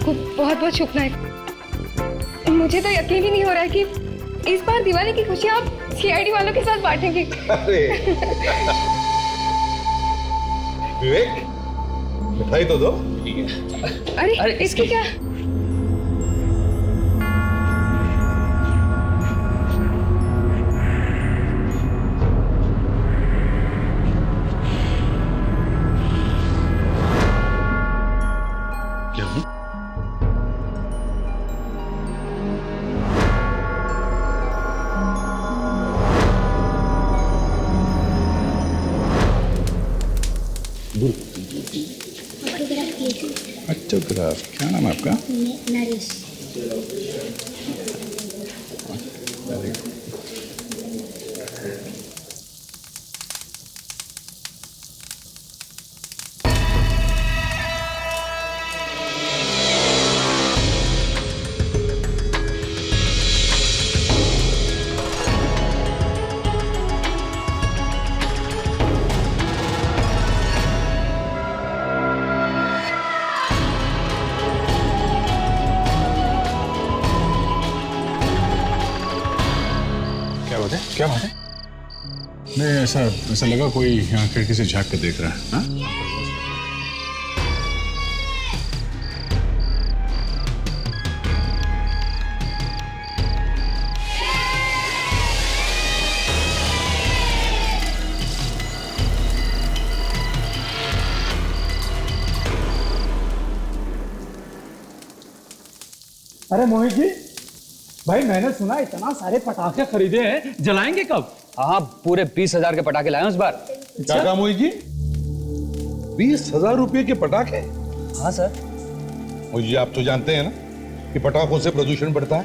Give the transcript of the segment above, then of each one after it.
आपको बहुत बहुत शुभकामनाएं। मुझे तो यकीन ही नहीं हो रहा है कि इस बार दिवाली की खुशियां आप सीआईडी वालों के साथ बांटेंगे। अरे विवेक, मिठाई तो दो। अरे इसकी क्या? ऑटोग्राफ। क्या नाम है आपका? नरेश। क्या बात है? नहीं, ऐसा लगा कोई यहाँ खिड़की से झांक के देख रहा है। हाँ? अरे मोहित जी, भाई मैंने सुना इतना सारे पटाखे खरीदे हैं, जलाएंगे कब? हाँ, पूरे 20,000 के पटाखे लाए हैं इस बार। क्या कहा मोहित जी? 20,000 रुपए के पटाखे? हाँ सर। मोहित जी, आप तो जानते हैं ना कि पटाखों से प्रदूषण बढ़ता है,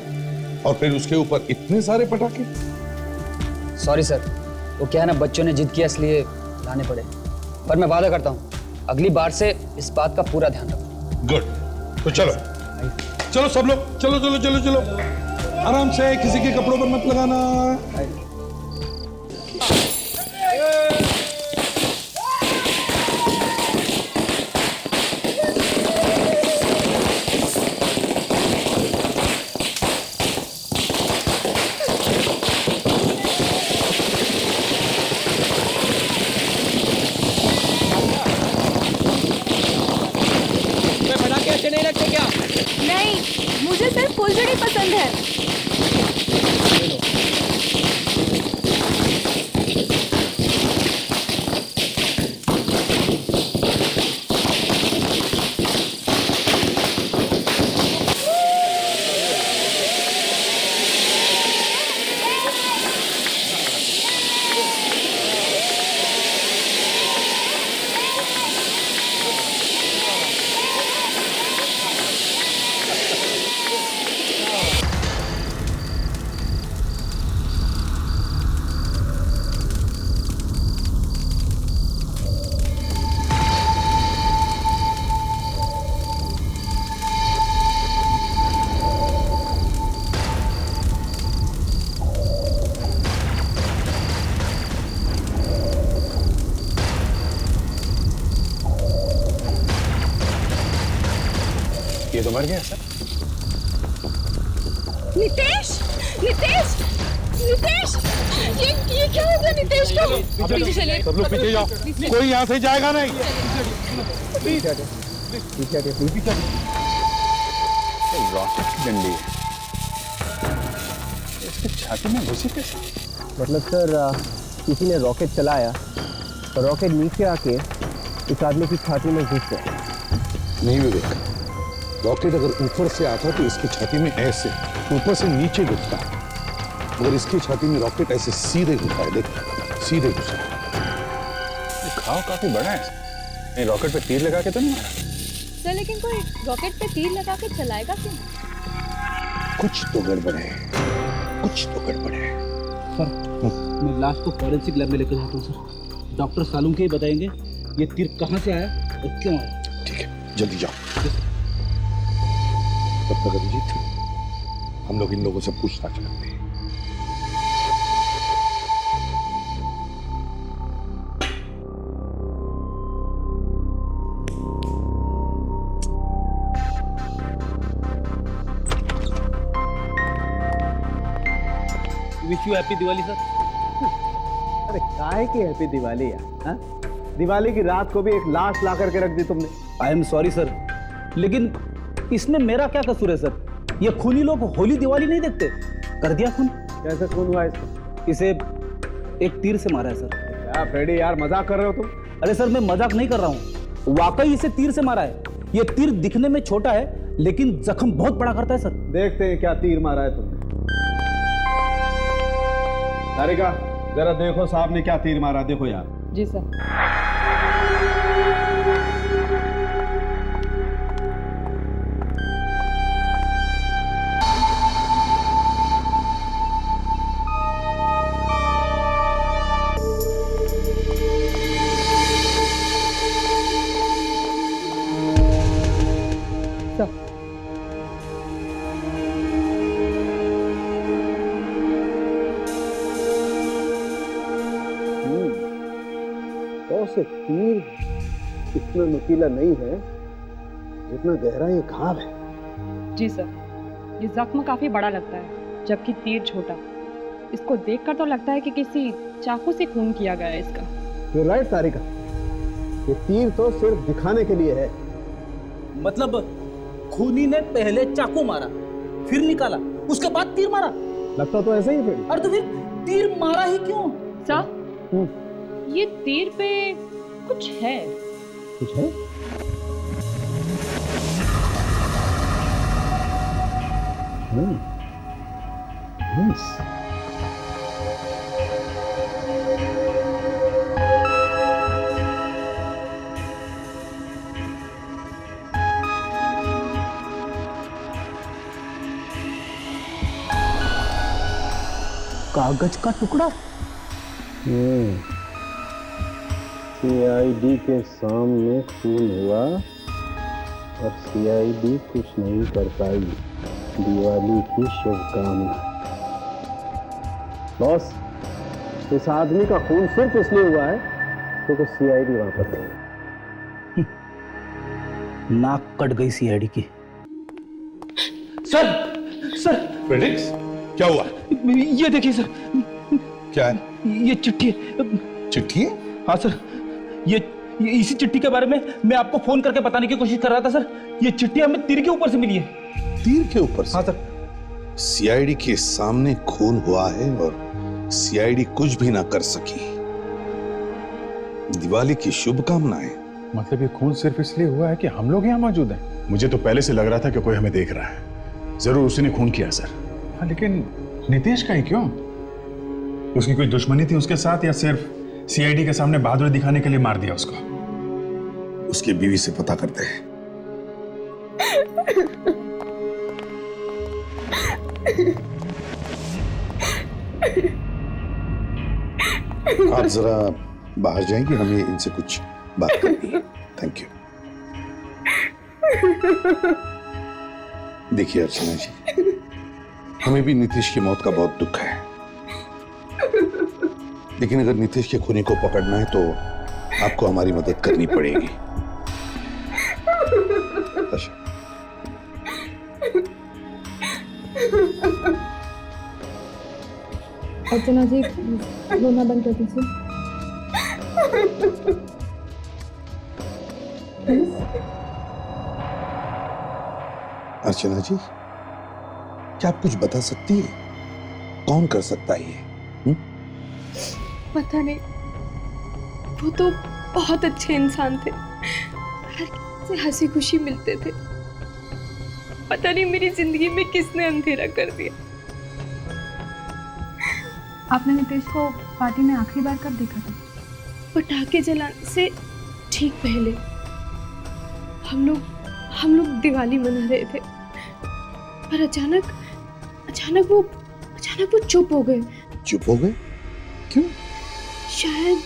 और फिर उसके ऊपर इतने सारे पटाखे। सॉरी सर, वो क्या है ना, बच्चों ने जिद किया इसलिए लाने पड़े। पर मैं वादा करता हूँ अगली बार से इस बात का पूरा ध्यान रखूंगा। गुड, तो चलो चलो सब लोग, चलो चलो चलो चलो, आराम से, किसी के कपड़ों पर मत लगाना। पटाखे अच्छे नहीं लगते क्या? नहीं, मुझे सिर्फ फुलझड़ी पसंद है। ये तो मर गया सर। नितेश, नितेश, नितेश, ये क्या हो गया नितेश को? पीछे चलिए। सब लोग पीछे जाओ, कोई यहाँ से जाएगा नहीं। रॉकेट की डंडी है, इसकी छाती में घुसी कैसे? मतलब सर, किसी ने रॉकेट चलाया और रॉकेट नीचे आके इस आदमी की छाती में घुस गया। नहीं विवेक, रॉकेट अगर ऊपर से आता तो इसकी छाती में ऐसे ऊपर से नीचे घुसता, मगर इसकी छाती में रॉकेट ऐसे सीधे घुसा है। देख, सीधे घुसा है। घाव काफी बड़ा है। नहीं, रॉकेट पे तीर लगा के तो नहीं मारा? सर लेकिन कोई रॉकेट पे तीर लगा के चलाएगा क्यों? कुछ तो गड़बड़ है, कुछ तो गड़बड़ है। सर, मैं लाश को फॉरेंसिक लैब में लेकर जाता हूँ सर। डॉक्टर सालूम के ही बताएंगे ये तीर कहाँ से आया और क्यों आया। ठीक है, जल्दी जाओ। तब तक अभिजीत, हम लोग इन लोगों से पूछताछ करते हैं। Wish you happy Diwali sir. अरे काहे की हैप्पी दिवाली यार, हाँ? दिवाली की रात को भी एक लाश ला करके रख दी तुमने। आई एम सॉरी सर, लेकिन इसमें मेरा क्या कसूर है सर? ये खूनी लोग होली दिवाली नहीं देखते, कर दिया खून। कैसे खून हुआ इसका? इसे एक तीर से मारा है सर। क्या फ्रेडी यार, मजाक कर रहे हो तुम? अरे सर मैं मजाक नहीं कर रहा हूँ, वाकई इसे तीर से मारा है। ये तीर दिखने में छोटा है लेकिन जख्म बहुत बड़ा करता है सर। देखते हैं क्या तीर मारा है तुमने। तारिका जरा देखो साहब ने क्या तीर मारा, देखो यार। जी सर। तो से तीर इतना नुकीला नहीं है जितना गहरा ये घाव है। जी सर, ये जख्म काफी बड़ा लगता है जबकि तीर छोटा। इसको देखकर तो लगता है कि किसी चाकू से खून किया गया है इसका। You're right, तारिका, ये तीर तो सिर्फ दिखाने के लिए है। मतलब खूनी ने पहले चाकू मारा, फिर निकाला, उसके बाद तीर मारा। लगता तो ऐसा ही फ्रेडी। अरे तो फिर तीर मारा ही क्यों? सर, ये तीर पे कुछ है। कुछ है? कागज का टुकड़ा। सीआईडी के सामने खून हुआ और सीआईडी कुछ नहीं कर पाई। दिवाली की शुभकामना। बॉस, इस आदमी का खून सिर्फ इसलिए हुआ है क्योंकि सीआईडी वहां पर थी। नाक कट गई सीआईडी की। सर सर फेलिक्स, क्या हुआ? ये देखिए सर, क्या है? ये चिट्ठी है। चिट्ठी है? हाँ सर, ये इसी चिट्ठी के बारे में मैं आपको फोन करके बताने की कोशिश कर रहा था सर। ये चिट्ठी हमें तीर के ऊपर से मिली है। तीर के ऊपर से? हाँ सर। सीआईडी के सामने खून हुआ है और सीआईडी कुछ भी ना कर सकी। दिवाली की शुभकामनाएं। मतलब ये खून सिर्फ इसलिए हुआ है कि हम लोग यहाँ मौजूद हैं? मुझे तो पहले से लग रहा था कि कोई हमें देख रहा है। जरूर उसी ने खून किया सर। हाँ, लेकिन नितेश का ही क्यों? उसकी कोई दुश्मनी थी उसके साथ या सिर्फ सीआईडी के सामने बहादुरी दिखाने के लिए मार दिया उसको? उसकी बीवी से पता करते हैं। आप जरा बाहर जाएंगे, हमें इनसे कुछ बात करनी है। Thank you. देखिए अर्चना जी, हमें भी नीतीश की मौत का बहुत दुख है, लेकिन अगर नीतीश के खूनी को पकड़ना है तो आपको हमारी मदद करनी पड़ेगी। अच्छा। अर्चना जी, रोना बंद कर दीजिए। अर्चना जी, क्या आप कुछ बता सकती है? कौन कर सकता है ये? पता नहीं, वो तो बहुत अच्छे इंसान थे, हर किसी से हंसी खुशी मिलते थे। पता नहीं मेरी जिंदगी में किसने अंधेरा कर दिया। आपने नितेश को पार्टी में आखिरी बार कब देखा था? पटाखे जलाने से ठीक पहले हम लोग दिवाली मना रहे थे, पर अचानक वो चुप हो गए। चुप हो गए? क्यों? शायद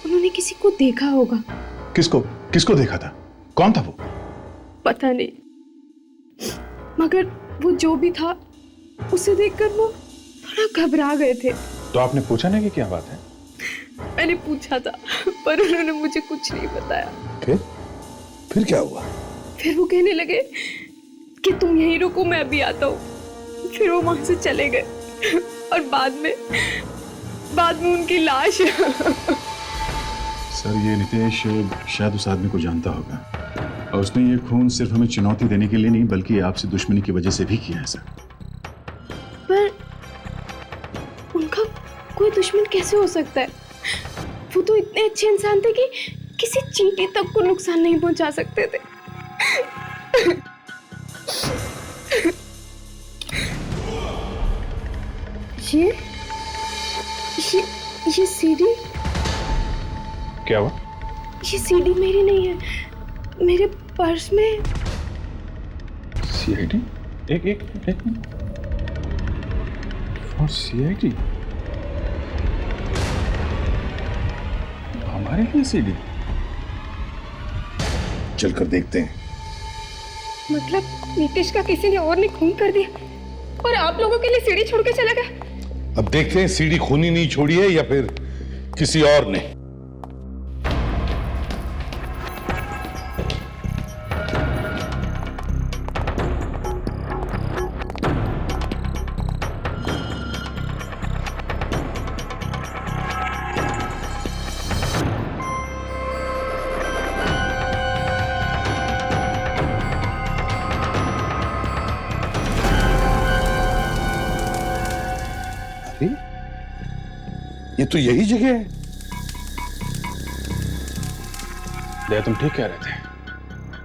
उन्होंने किसी को देखा होगा। किसको देखा था? कौन था वो? पता नहीं, मगर वो जो भी था उसे देखकर वो थोड़ा घबरा गए थे। तो आपने पूछा नहीं कि क्या बात है? मैंने पूछा था, पर उन्होंने मुझे कुछ नहीं बताया। फिर क्या हुआ? फिर वो कहने लगे कि तुम यहीं रुको, मैं अभी आता हूँ। फिर वो वहां से चले गए और बाद में उनकी लाश। सर ये नितेश शायद उस आदमी को जानता होगा और उसने ये खून सिर्फ हमें चुनौती देने के लिए नहीं बल्कि आपसे दुश्मनी की वजह से भी किया है सर। पर उनका कोई दुश्मन कैसे हो सकता है? वो तो इतने अच्छे इंसान थे कि किसी चींटी तक को नुकसान नहीं पहुंचा सकते थे। ये सीडी, क्या हुआ? ये सीडी मेरी नहीं है, मेरे पर्स में। सीआईडी? एक मिनट। और सीआईडी हमारे लिए सीडी? चलकर देखते हैं। मतलब नीतीश का किसी ने और ने खून कर दिया और आप लोगों के लिए सीडी छोड़ के चला गया? अब देखते हैं सीडी खूनी नहीं छोड़ी है या फिर किसी और ने। ये तो यही जगह है। दया तुम ठीक कह रहे थे,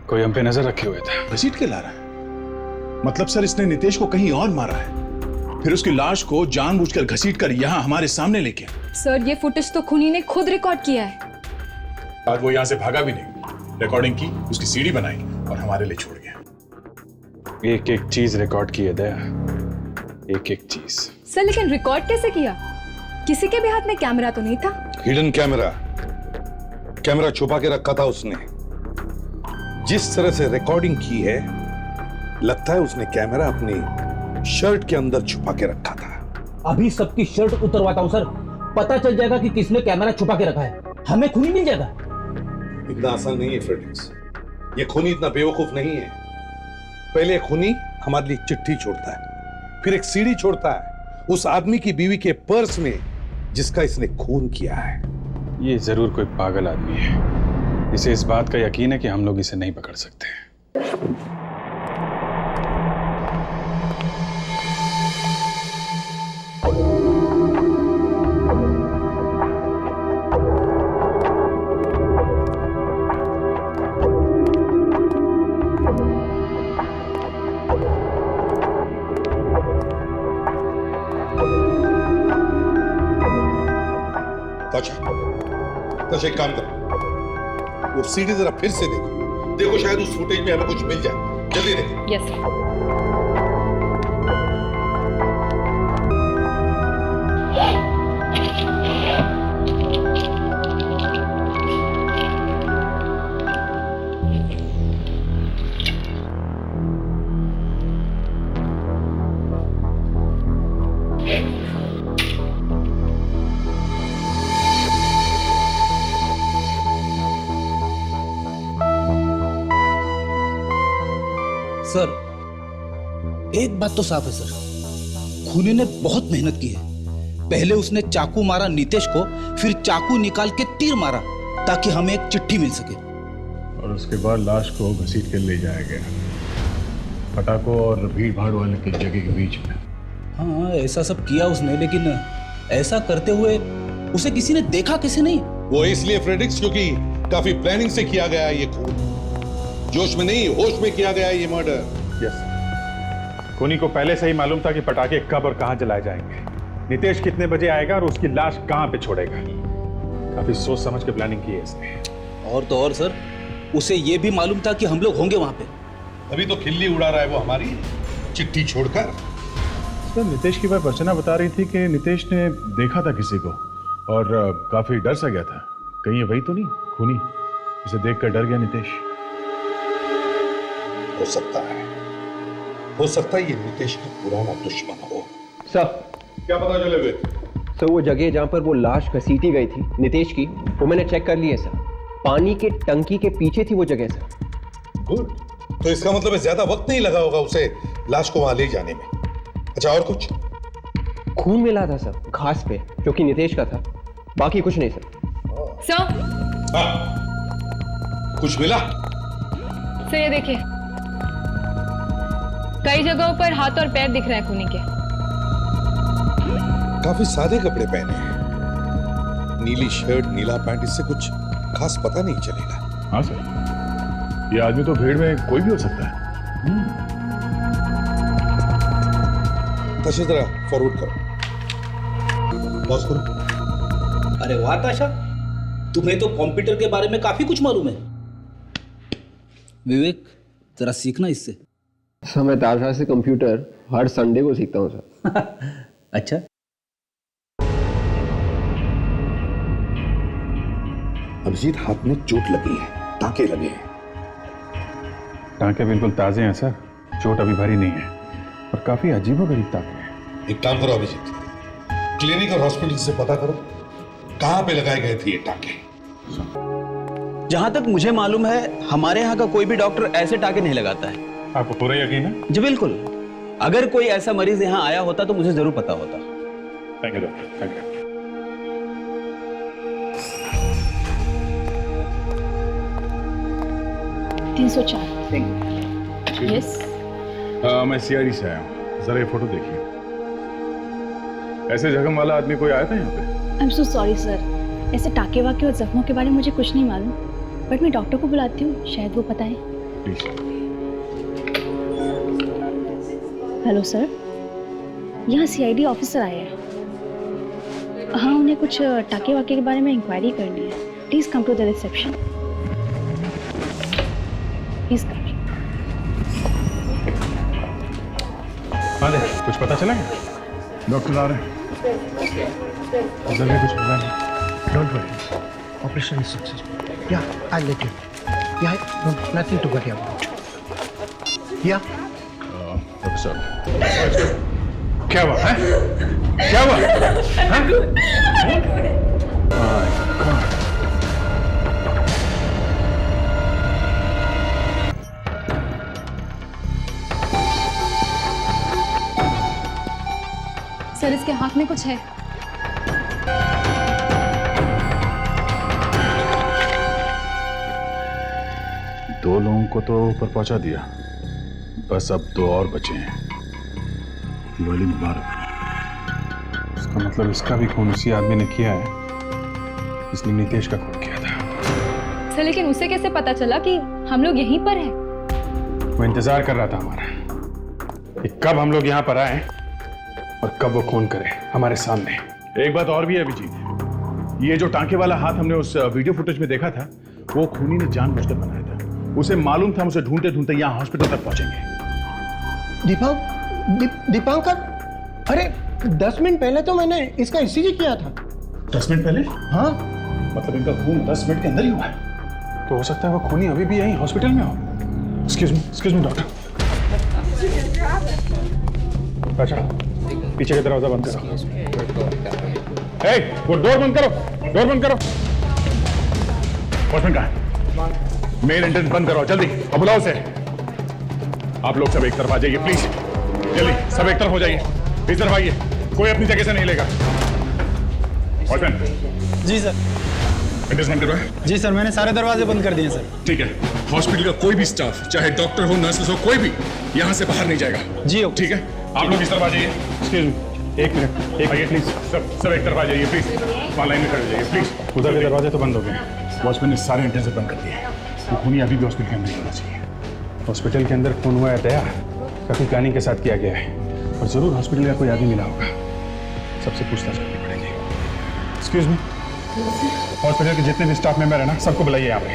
कोई हम पे नजर रखे हुए था। घसीट के ला रहा है? मतलब सर इसने नितेश को कहीं और मारा है, फिर उसकी लाश को जानबूझकर घसीटकर यहाँ हमारे सामने लेके। सर ये फुटेज तो खूनी ने खुद रिकॉर्ड किया है। आज वो यहाँ से भागा भी नहीं, रिकॉर्डिंग की, उसकी सीडी बनाई और हमारे लिए छोड़ गया। एक एक चीज रिकॉर्ड की है दया, एक एक चीज। सर लेकिन रिकॉर्ड कैसे किया? किसी के भी हाथ में कैमरा तो नहीं था। हिडन कैमरा छुपा के रखा था उसने। जिस तरह से रिकॉर्डिंग की है लगता है उसने कैमरा अपनी शर्ट के अंदर छुपा के रखा था। अभी सबकी शर्ट उतरवाता हूं सर, पता चल जाएगा कि किसने कैमरा छुपा के रखा है, हमें खूनी मिल जाएगा। इतना आसान नहीं है फ्रेडिक्स, ये खूनी इतना बेवकूफ नहीं है। पहले खूनी हमारे लिए चिट्ठी छोड़ता है, फिर एक सीडी छोड़ता है उस आदमी की बीवी के पर्स में जिसका इसने खून किया है। ये जरूर कोई पागल आदमी है, इसे इस बात का यकीन है कि हम लोग इसे नहीं पकड़ सकते। तो एक काम करो, वो सीडी जरा फिर से देखो शायद उस फुटेज में हमें कुछ मिल जाए। जल्दी देखो। Yes sir. सर एक बात तो साफ है सर, खूनी ने बहुत मेहनत की है। पहले उसने चाकू मारा नितेश को, फिर चाकू निकाल के तीर मारा ताकि हमें एक चिट्ठी मिल सके, और उसके बाद लाश को घसीट के ले जाया गया पटाखों और भीड़ भाड़ वाले की जगह के बीच में। हाँ ऐसा सब किया उसने, लेकिन ऐसा करते हुए उसे किसी ने देखा कैसे नहीं? वो इसलिए फ्रेडिक्स क्योंकि काफी प्लानिंग से किया गया ये खून, जोश में नहीं होश में किया गया ये मर्डर। यस, खूनी को पहले से ही मालूम था कि पटाखे कब और कहां जलाए जाएंगे, नितेश कितने बजे आएगा और उसकी लाश कहां पे छोड़ेगा। काफी सोच समझ के प्लानिंग की है इसने। और तो और सर, उसे ये भी मालूम था कि हम लोग होंगे वहां पे। अभी तो खिल्ली उड़ा रहा है वो हमारी, चिट्ठी छोड़कर। सर नितेश की बात अर्चना बता रही थी कि नितेश ने देखा था किसी को और काफी डर सा गया था। कहीं ये वही तो नहीं खूनी, इसे देखकर डर गया नितेश? हो सकता है ये नितेश का पुराना दुश्मन हो। सर क्या पता चले हुए? सर वो जगह जहां पर वो लाश घसीटी गई थी नितेश की, वो मैंने चेक कर ली है सर। पानी के टंकी के पीछे थी वो जगह सर। गुड, तो इसका मतलब है ज्यादा वक्त नहीं लगा होगा उसे लाश को वहां ले जाने में। अच्छा और कुछ? खून मिला था सर घास पे, जो कि नितेश का था, बाकी कुछ नहीं सर। सर, कुछ मिला? सर ये देखिए, कई जगहों पर हाथ और पैर दिख रहे हैं खूनी के। काफी सादे कपड़े पहने हैं, नीली शर्ट, नीला पैंट, इससे कुछ खास पता नहीं चलेगा। हाँ सर, ये आदमी तो भीड़ में कोई भी हो सकता है। ताशा जरा फॉरवर्ड करो, पॉज करो। अरे वाह ताशा, तुम्हें तो कंप्यूटर के बारे में काफी कुछ मालूम है। विवेक, जरा सीखना इससे। सर मैं ताशा से कंप्यूटर हर संडे को सीखता हूँ सर। अच्छा, अभिजीत, हाथ में चोट लगी है, टांके लगे हैं। टांके बिल्कुल ताजे हैं सर, चोट अभी भरी नहीं है, और काफी अजीबोगरीब टांके हैं। एक काम करो अभिजीत, क्लिनिक और हॉस्पिटल से पता करो कहां पे लगाए गए थे ये टांके। जहां तक मुझे मालूम है हमारे यहाँ का कोई भी डॉक्टर ऐसे टाके नहीं लगाता है। आपको पूरा यकीन है? जी बिल्कुल, अगर कोई ऐसा मरीज यहाँ आया होता तो मुझे जरूर पता होता। Thank you doctor, thank you. 304। Yes. मैं सीआईडी से आया हूँ, जरा ये फोटो देखिए। ऐसे जख्म वाला आदमी कोई आया था यहाँ पे? I am so sorry sir, ऐसे टाके वाके और जख्मों के बारे में मुझे कुछ नहीं मालूम, बट मैं डॉक्टर को बुलाती हूँ, शायद वो बताएं। प्लीज। हेलो सर, यहाँ सीआईडी ऑफिसर आए हैं। हाँ, उन्हें कुछ टाके वाके के बारे में इंक्वायरी करनी है। Please come to the reception. Please come. हाँ दे, कुछ पता चला क्या? डॉक्टर आ रहे हैं, उधर भी कुछ पता नहीं। Don't worry. Operation is successful. Yeah, I'll let you. Yeah, no, nothing to worry about. Yeah. Doctor साहब, क्या हुआ है? क्या हुआ? सर, इसके हाथ में कुछ है। दो लोगों को तो ऊपर पहुंचा दिया, बस अब दो और बचे हैं। दिवाली मुबारक। इसका मतलब इसका भी खून उसी आदमी ने किया है जिसने नितेश का खून किया था। सर, लेकिन उसे कैसे पता चला कि हम लोग यहीं पर हैं? वो इंतजार कर रहा था हमारा कि कब हम लोग यहाँ पर आए और कब वो खून करे हमारे सामने। एक बात और भी है अभिजीत, ये जो टांके वाला हाथ हमने उस वीडियो फुटेज में देखा था, वो खूनी ने जानबूझकर बनाया था। उसे मालूम था हम उसे ढूंढते ढूंढते यहाँ हॉस्पिटल तक पहुंचेंगे। दीपांकर, अरे 10 मिनट पहले तो मैंने इसका ईसीजी किया था। 10 मिनट पहले? हाँ। मतलब इनका खून 10 मिनट के अंदर ही हुआ है। तो हो सकता है वो खूनी अभी भी यहीं हॉस्पिटल में हो। Excuse me doctor. अच्छा, पीछे का दरवाजा बंद करो। वो डोर बंद करो, डोर बंद करो। वॉचमैन कहाँ है? मेन एंट्रेंस बंद करो जल्दी, अब बुलाओ उसे। आप लोग सब एक तरफ आ जाइए प्लीज, जल्दी सब एक तरफ हो जाइए। इस तरफ आइए, कोई अपनी जगह से नहीं लेगा। वॉचमैन। जी सर। एंट्रेंस बंद करो है? जी सर, मैंने सारे दरवाजे बंद कर दिए सर। ठीक है, हॉस्पिटल का कोई भी स्टाफ, चाहे डॉक्टर हो, नर्सेस हो, कोई भी यहाँ से बाहर नहीं जाएगा। जी ठीक है, आप लोग इस तरफ आ जाइए। एक्सक्यूज मी, एक मिनट, आइए प्लीज। सब एक तरफ आ जाइए प्लीज, वहाँ लाइन में खड़े हो जाइए प्लीज। उधर के दरवाजे तो बंद हो गए, वॉचमैन ने सारे एंट्रेंस बंद कर दिए। वो खूनी अभी भी हॉस्पिटल के अंदर होना चाहिए। हॉस्पिटल के अंदर खून हुआ है दया, काफी प्लानिंग के साथ किया गया है, और जरूर हॉस्पिटल का कोई आदमी मिला होगा। सबसे पूछताछ करनी पड़ेगी। एक्सक्यूज मी, हॉस्पिटल के जितने भी स्टाफ मेंबर है ना, सबको बुलाइए यहाँ पे।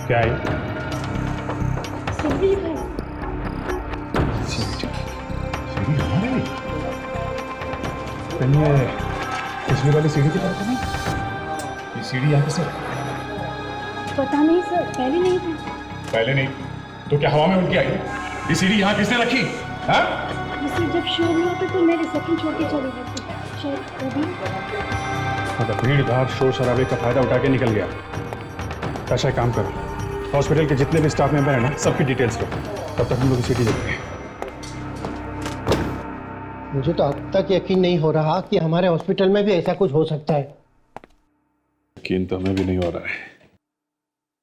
क्या है? ये पिछली वाली सीढ़ी की तरफ नहीं, ये सीढ़ी यहाँ से पता नहीं सर, पहले नहीं था। पहले नहीं तो क्या हवा में उड़ के आई? ये सीढ़ी यहाँ किसने रखी? हाँ? जब शोर हुआ था तो मैं रिसेप्शन छोड़ के चली गई थी। मतलब भीड़ भाड़ शोर शराबे का फायदा उठा के निकल गया। अच्छा एक काम करो, हॉस्पिटल के जितने भी स्टाफ मेंबर हैं ना, सबकी डिटेल्स लो, तब तक हम लोग सिटी जाएंगे। मुझे तो अब तक यकीन नहीं हो रहा कि हमारे हॉस्पिटल में भी ऐसा कुछ हो सकता है। यकीन तो हमें भी नहीं हो रहा है।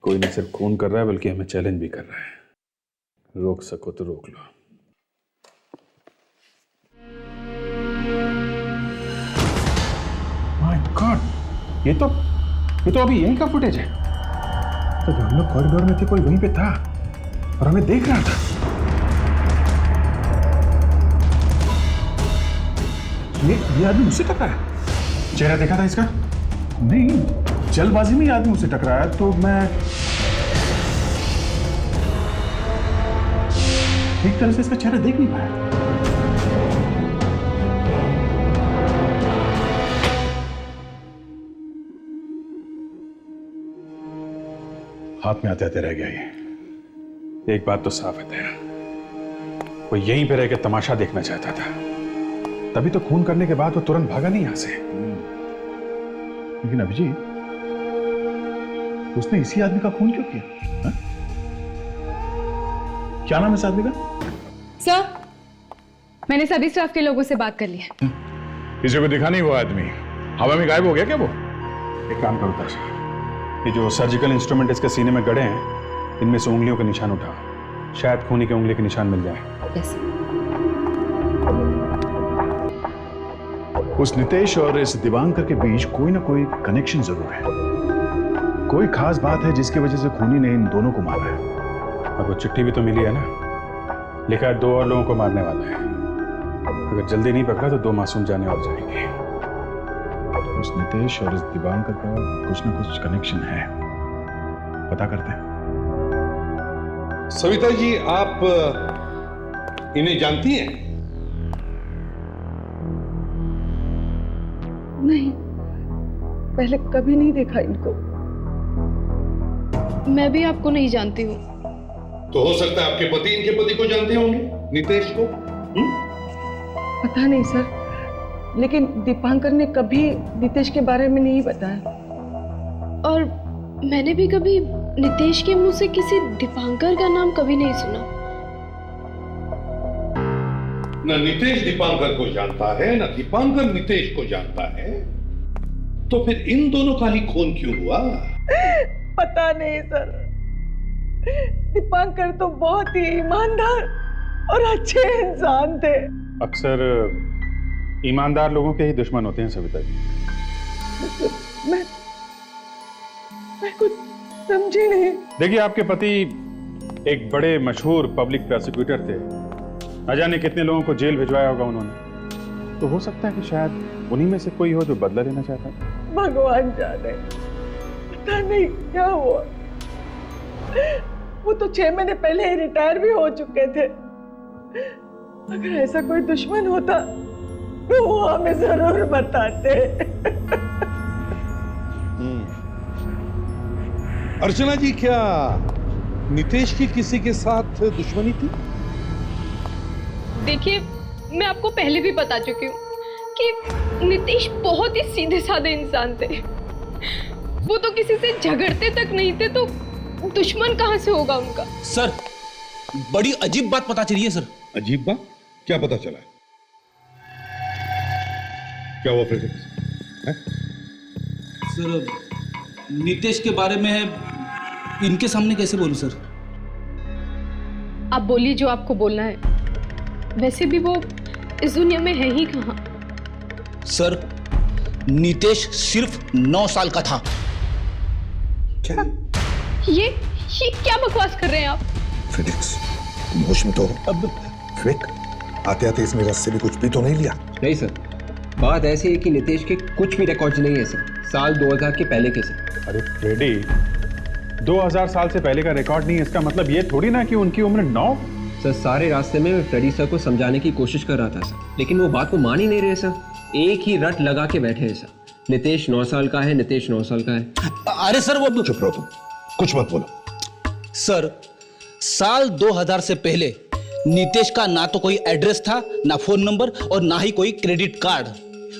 कोई न सिर्फ खून कर रहा है बल्कि हमें चैलेंज भी कर रहा है। रोक सको तो रोक लो। माय गॉड, ये तो अभी यहीं का फुटेज है। तो जब हम लोग कॉरिडोर में थे कोई वहीं पे था और हमें देख रहा था। ये आदमी मुझसे टकराया। चेहरा देखा था इसका? नहीं, जल्दबाजी में ये आदमी मुझसे टकराया तो मैं ठीक तरह से इसका चेहरा देख नहीं पाया। हाथ में आते आते रह गया ये। एक बात तो साफ है तेरा, वो यहीं पे रह के तमाशा देखना चाहता था, तभी तो खून करने के बाद वो तुरंत भागा नहीं यहां से। लेकिन अभिजीत, उसने इसी आदमी का खून क्यों किया? हा? क्या नाम है इस आदमी का? सर, मैंने सभी स्टाफ के लोगों से बात कर ली है। किसी को दिखा नहीं वो आदमी? हवा में गायब हो गया क्या वो? एक काम करो ताशा, ये जो सर्जिकल इंस्ट्रूमेंट इसके सीने में गड़े हैं, इनमें से उंगलियों के निशान उठाओ, शायद खूनी के उंगली के निशान मिल जाए। यस। उस नितेश और इस दिवांकर के बीच कोई ना कोई कनेक्शन जरूर है। कोई खास बात है जिसकी वजह से खूनी ने इन दोनों को मारा है। और वो चिट्ठी भी तो मिली है ना, लिखा है 2 और लोगों को मारने वाला है। अगर जल्दी नहीं पकड़ा तो 2 मासूम जाने और जाएंगे। उस नितेश और इस दिवांकर का कुछ ना कुछ कनेक्शन है, पता करते हैं। सविता जी, आप इन्हें जानती हैं? नहीं, पहले कभी नहीं देखा इनको। मैं भी आपको नहीं जानती हूँ। तो हो सकता है आपके पति इनके पति को जानते होंगे, नितेश को। पता नहीं सर, लेकिन दीपांकर ने कभी नितेश के बारे में नहीं बताया। और मैंने भी कभी नितेश के मुंह से किसी दीपांकर का नाम कभी नहीं सुना। न नितेश दीपांकर को जानता है, न दीपांकर नितेश को जानता है, तो फिर इन दोनों का ही खून क्यों हुआ? पता नहीं सर, दीपांकर तो बहुत ही ईमानदार और अच्छे इंसान थे। अक्सर ईमानदार लोगों के ही दुश्मन होते हैं सविता जी। मैं कुछ समझी नहीं। देखिए, आपके पति एक बड़े मशहूर पब्लिक प्रोसिक्यूटर थे। न जाने कितने लोगों को जेल भिजवाया होगा उन्होंने। तो हो सकता है कि शायद उन्हीं में से कोई हो जो बदला लेना चाहता है। भगवान जाने, पता नहीं क्या हुआ। वो तो 6 महीने पहले ही रिटायर भी हो चुके थे। अगर ऐसा कोई दुश्मन होता तो वो हमें जरूर बताते। अर्चना जी, क्या नितेश की किसी के साथ दुश्मनी थी? देखिए, मैं आपको पहले भी बता चुकी हूँ कि नितेश बहुत ही सीधे साधे इंसान थे। वो तो किसी से झगड़ते तक नहीं थे, तो दुश्मन कहाँ से होगा उनका? सर, बड़ी अजीब बात पता चली है सर। अजीब बात? क्या पता चला? क्या हुआ फिर? सर, नितेश के बारे में इनके सामने कैसे बोलूं सर? आप बोलिए जो आपको बोलना है। वैसे भी वो इस दुनिया में है ही कहाँ। सर, नितेश सिर्फ 9 साल का था। क्या? ये क्या बकवास कर रहे हैं आप? फिनिक्स, तुम होश में तो हो? अब फिक, आते आते इसने रस्से भी कुछ भी तो नहीं लिया? नहीं सर, बात ऐसी है कि नितेश के कुछ भी रिकॉर्ड्स नहीं है सर, साल 2000 के पहले के सर। अरे फ्रेडी, 2000 साल से पहले का रिकॉर्ड नहीं है, इसका मतलब ये थोड़ी ना कि उनकी उम्र 9। सर, सारे रास्ते में मैं फ्रेडी सर को समझाने की कोशिश कर रहा था सर, लेकिन वो बात को मान ही नहीं रहे सर। एक ही रट लगा के बैठे हैं सर, नितेश 9 साल का है, नितेश 9 साल का है। अरे सर, वो चुप रहो तुम, कुछ मत बोलो। सर, साल 2000 से पहले नितेश का ना तो कोई एड्रेस था, ना फोन नंबर और ना ही कोई क्रेडिट कार्ड।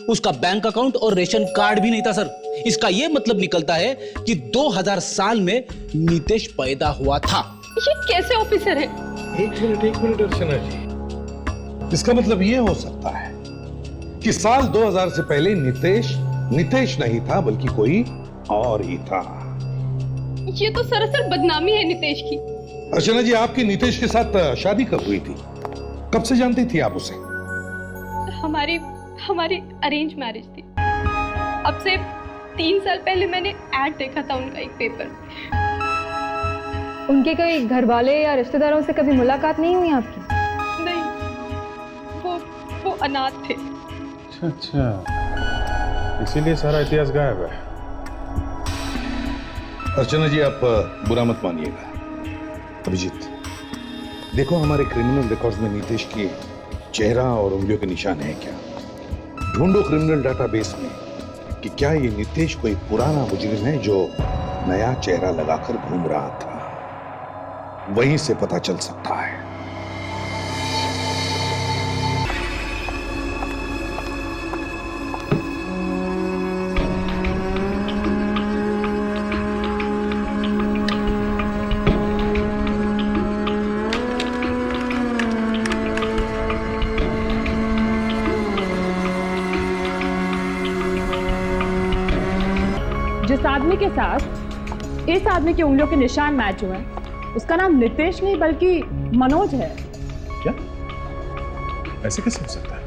उसका बैंक अकाउंट और रेशन कार्ड भी नहीं था सर। इसका यह मतलब निकलता है कि 2000 साल में नितेश पैदा हुआ था। ये कैसे ऑफिसर है? एक मिनट अर्चना जी, इसका मतलब ये हो सकता है कि साल 2000 से पहले नितेश नहीं था, बल्कि कोई और ही था। ये तो सरासर बदनामी है नितेश की। अर्चना जी, आपकी नितेश के साथ शादी कब हुई थी? कब से जानती थी आप उसे? हमारी अरेंज मैरिज थी। अब से 3 साल पहले मैंने ऐड देखा था उनका एक पेपर में। उनके कोई घर वाले या रिश्तेदारों से कभी मुलाकात नहीं हुई आपकी? नहीं, वो अनाथ थे। अच्छा, इसीलिए सारा इतिहास गायब है। अर्चना जी, आप बुरा मत मानिएगा। अभिजीत, देखो हमारे क्रिमिनल रिकॉर्ड्स में नितेश के चेहरा और उंगलियों के निशान हैं क्या? ढूंढो क्रिमिनल डाटाबेस में कि क्या ये नितेश कोई पुराना मुजरिम है जो नया चेहरा लगाकर घूम रहा था। वहीं से पता चल सकता है। जिस आदमी के साथ इस आदमी की उंगलियों के निशान मैच हुए हैं, उसका नाम नितेश नहीं बल्कि मनोज है। क्या? ऐसे कैसे हो सकता है?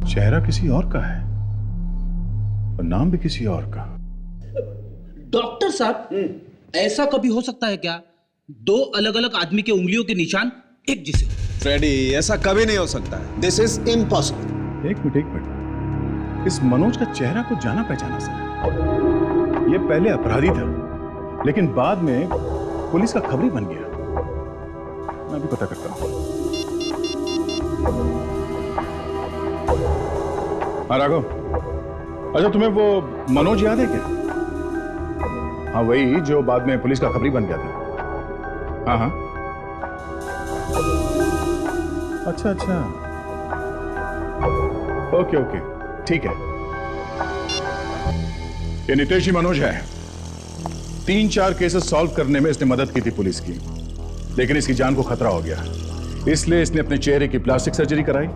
चेहरा किसी और का है और नाम भी किसी और का। डॉक्टर साहब, ऐसा कभी हो सकता है क्या? 2 अलग अलग आदमी के उंगलियों के निशान एक जैसे हो? फ्रेडी, ऐसा कभी नहीं हो सकता है। This is impossible. एक मिनट, इस मनोज का चेहरा को जाना पहचाना सर। ये पहले अपराधी था, लेकिन बाद में पुलिस का खबरी बन गया। मैं भी पता करता हूं। हाँ राघव, अच्छा तुम्हें वो मनोज याद है क्या? हाँ, वही जो बाद में पुलिस का खबरी बन गया था। हाँ हाँ, अच्छा, ओके, ठीक है। ये नितेश ही मनोज है। 3-4 केसेस सॉल्व करने में इसने मदद की थी पुलिस की, लेकिन इसकी जान को खतरा हो गया, इसलिए इसने अपने चेहरे की प्लास्टिक सर्जरी कराई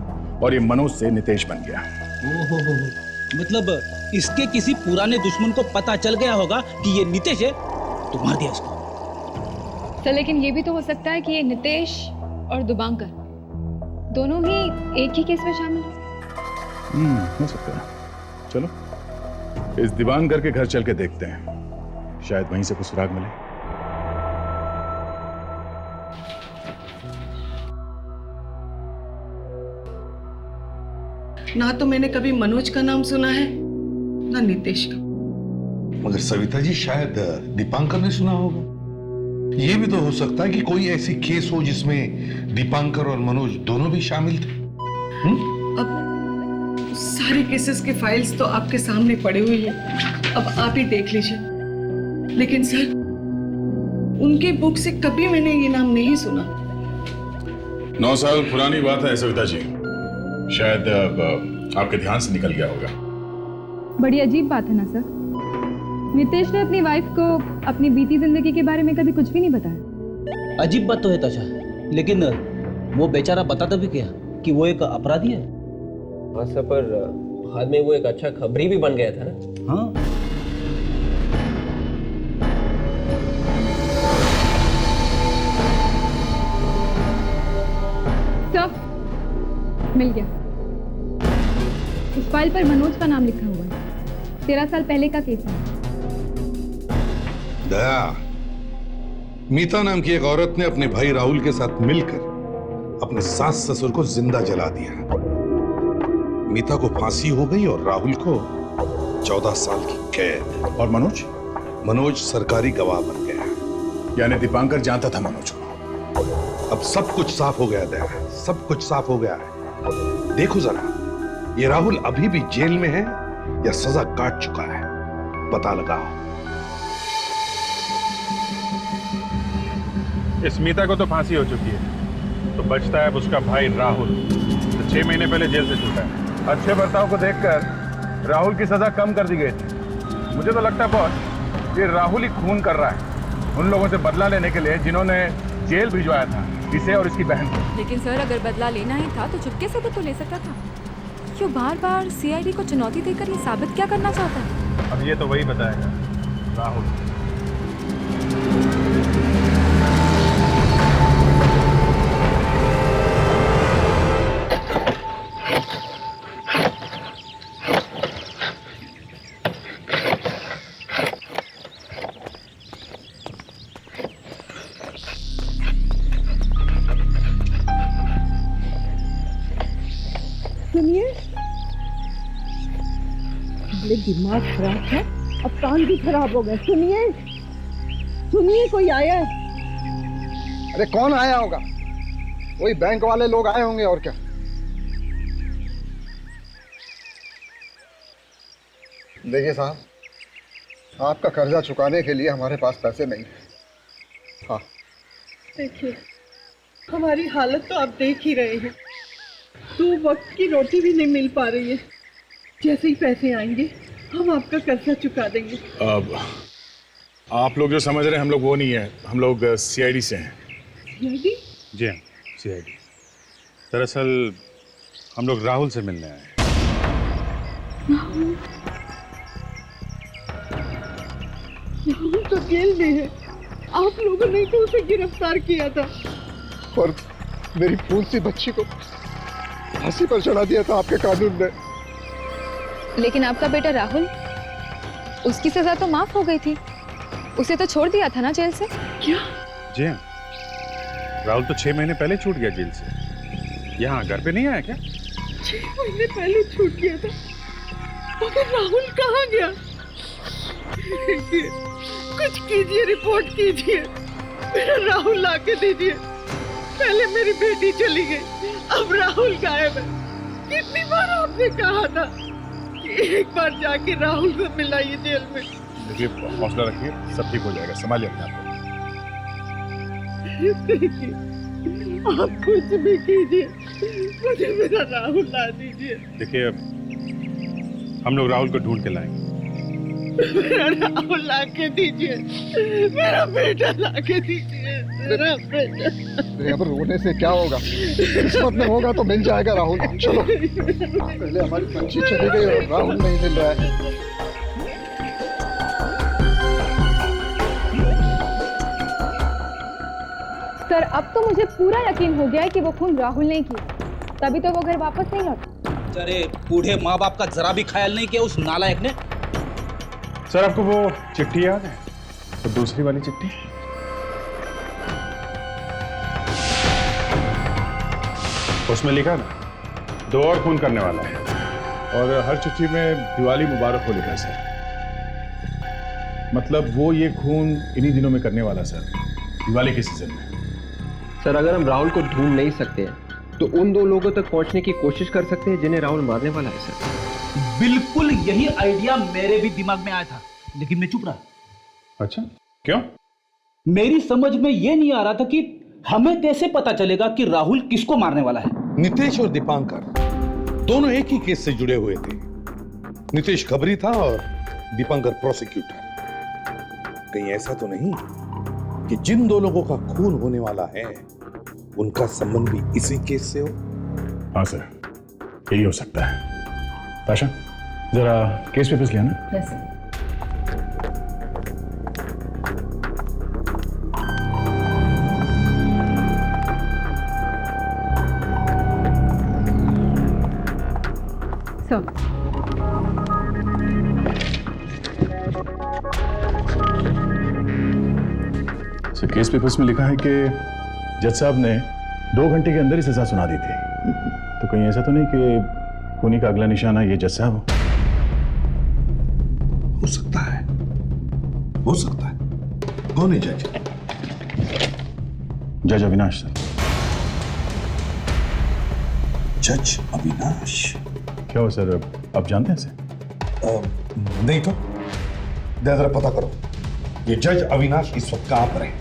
और ये मनोज से नितेश बन गया। ओहो, मतलब इसके किसी पुराने दुश्मन को पता चल गया होगा कि ये नितेश है, तो मार दिया इसको। सर, लेकिन ये भी तो हो सकता है कि ये नितेश और दुबांकर दोनों ही एक ही केस में शामिल हैं। हो सकता है। चलो इस दिवानगर के घर चल के देखते हैं, शायद वहीं से कुछ सुराग मिले। ना तो मैंने कभी मनोज का नाम सुना है, ना नितेश का। मगर सविता जी, शायद दीपांकर ने सुना होगा। ये भी तो हो सकता है कि कोई ऐसी केस हो जिसमें दीपांकर और मनोज दोनों भी शामिल थे। अब सारे केसेस के फाइल्स तो आपके सामने पड़े हुए हैं, अब आप ही देख लीजिए। लेकिन सर, उनके बुक से कभी मैंने ये नाम नहीं सुना। 9 साल पुरानी बात है सविता जी, शायद अब आपके ध्यान से निकल गया होगा। बड़ी अजीब बात है ना सर, नितेश ने अपनी वाइफ को अपनी बीती जिंदगी के बारे में कभी कुछ भी नहीं बताया। अजीब बात तो है ताशा, लेकिन वो बेचारा बताता भी क्या कि वो एक अपराधी है। हाँ सर, पर बाद में वो एक अच्छा खबरी भी बन गया था ना। हाँ, सब मिल गया। उस फाइल पर मनोज का नाम लिखा हुआ है। 13 साल पहले का केस है। दया, मीता नाम की एक औरत ने अपने भाई राहुल के साथ मिलकर अपने सास ससुर को जिंदा जला दिया। मीता को फांसी हो गई और राहुल को 14 साल की कैद। और मनोज सरकारी गवाह बन गया। यानी दीपांकर जानता था मनोज को। अब सब कुछ साफ हो गया दया, सब कुछ साफ हो गया है। देखो जरा, ये राहुल अभी भी जेल में है या सजा काट चुका है। पता लगाओ। स्मिता को तो फांसी हो चुकी है, तो बचता है उसका भाई राहुल, तो 6 महीने पहले जेल से छूटा है। अच्छे बर्ताव को देखकर राहुल की सजा कम कर दी गई थी। मुझे तो लगता है बॉस, ये राहुल ही खून कर रहा है उन लोगों से बदला लेने के लिए जिन्होंने जेल भिजवाया था इसे और इसकी बहन को। लेकिन सर, अगर बदला लेना ही था तो चुपके से भी तो ले सकता था। क्यों बार बार सीआईडी को चुनौती देकर ये साबित क्या करना चाहता है? अब ये तो वही बताएगा राहुल। सुनिए, बड़े दिमाग खराब है, अब कान भी खराब हो गए। सुनिए सुनिए, कोई आया है। अरे कौन आया होगा? वही बैंक वाले लोग आए होंगे और क्या। देखिए साहब, आपका कर्जा चुकाने के लिए हमारे पास पैसे नहीं है। हाँ देखिए, हमारी हालत तो आप देख ही रहे हैं। 2 वक्त की रोटी भी नहीं मिल पा रही है। जैसे ही पैसे आएंगे हम आपका कर्जा चुका देंगे। अब आप लोग जो समझ रहे हैं हम लोग वो नहीं है, हम लोग सीआईडी से हैं। सीआईडी? जी हाँ, सीआईडी। दरअसल हम लोग राहुल से मिलने आए हैं। राहुल तो जेल में है। आप लोगों ने तो उसे गिरफ्तार किया था। और मेरी फूल सी बच्ची को फांसी पर चढ़ा दिया था आपके कानून ने। लेकिन आपका बेटा राहुल, उसकी सजा तो माफ हो गई थी। उसे तो छोड़ दिया था ना जेल से? क्या? जी हाँ, राहुल तो 6 महीने पहले छूट गया जेल से। यहाँ घर पे नहीं आया क्या? 6 महीने पहले छूट गया था, मगर राहुल कहाँ गया? कुछ कीजिए, रिपोर्ट कीजिए, मेरा राहुल लाके दीजिए। पहले मेरी बेटी चली गई, अब राहुल गायब है। कितनी बार आपने कहा था कि एक बार जाके राहुल को मिलाइए जेल में। देखिए, हौसला रखिए, सब ठीक हो जाएगा, संभालिए अपने आप को। देखिए, आप कुछ भी कीजिए, मुझे मेरा राहुल ला दीजिए। देखिए, हम लोग राहुल को ढूंढ के लाएंगे। मेरा राहुल लाके दीजिए, मेरा बेटा लाके दीजिए, मेरा बेटा। अब रोने से क्या होगा? किस्मत में होगा तो मिल जाएगा राहुल। चलो, पहले हमारी बच्ची चली गई और राहुल नहीं मिल रहा है। सर, अब तो मुझे पूरा यकीन हो गया है कि वो खून राहुल ने किया, तभी तो वो घर वापस नहीं लौटा। अरे बूढ़े माँ बाप का जरा भी ख्याल नहीं किया उस नालायक ने। सर, आपको वो चिट्ठी याद है? तो दूसरी वाली चिट्ठी, उसमें लिखा था 2 और खून करने वाला है, और हर चिट्ठी में दिवाली मुबारक हो लिखा सर। मतलब वो ये खून इन्हीं दिनों में करने वाला सर, दिवाली के सीजन में। सर, अगर हम राहुल को ढूंढ नहीं सकते तो उन 2 लोगों तक पहुंचने की कोशिश कर सकते हैं जिन्हें राहुल मारने वाला है सर। बिल्कुल यही आइडिया मेरे भी दिमाग में आया था, लेकिन मैं चुप रहा। अच्छा, क्यों? मेरी समझ में ये नहीं आ रहा था कि हमें कैसे पता चलेगा कि राहुल किसको मारने वाला है। नितेश और दीपांकर दोनों एक ही केस से जुड़े हुए थे। नितेश खबरी था और दीपांकर प्रोसिक्यूटर। कहीं ऐसा तो नहीं कि जिन 2 लोगों का खून होने वाला है उनका संबंध भी इसी केस से हो? हाँ सर, यही हो सकता है। ताशा, जरा केस पेपर्स लिया ना। Yes sir. Sir, case papers में लिखा है कि जज साहब ने 2 घंटे के अंदर ही सजा सुना दी थी। तो कहीं ऐसा तो नहीं कि खूनी का अगला निशाना ये जज साहब हो सकता है, हो सकता है। कौन है जज? जज अविनाश सर। जज अविनाश? क्या हो सर, आप जानते हैं सर? नहीं तो। जरा पता करो ये जज अविनाश इस वक्त कहां पर है।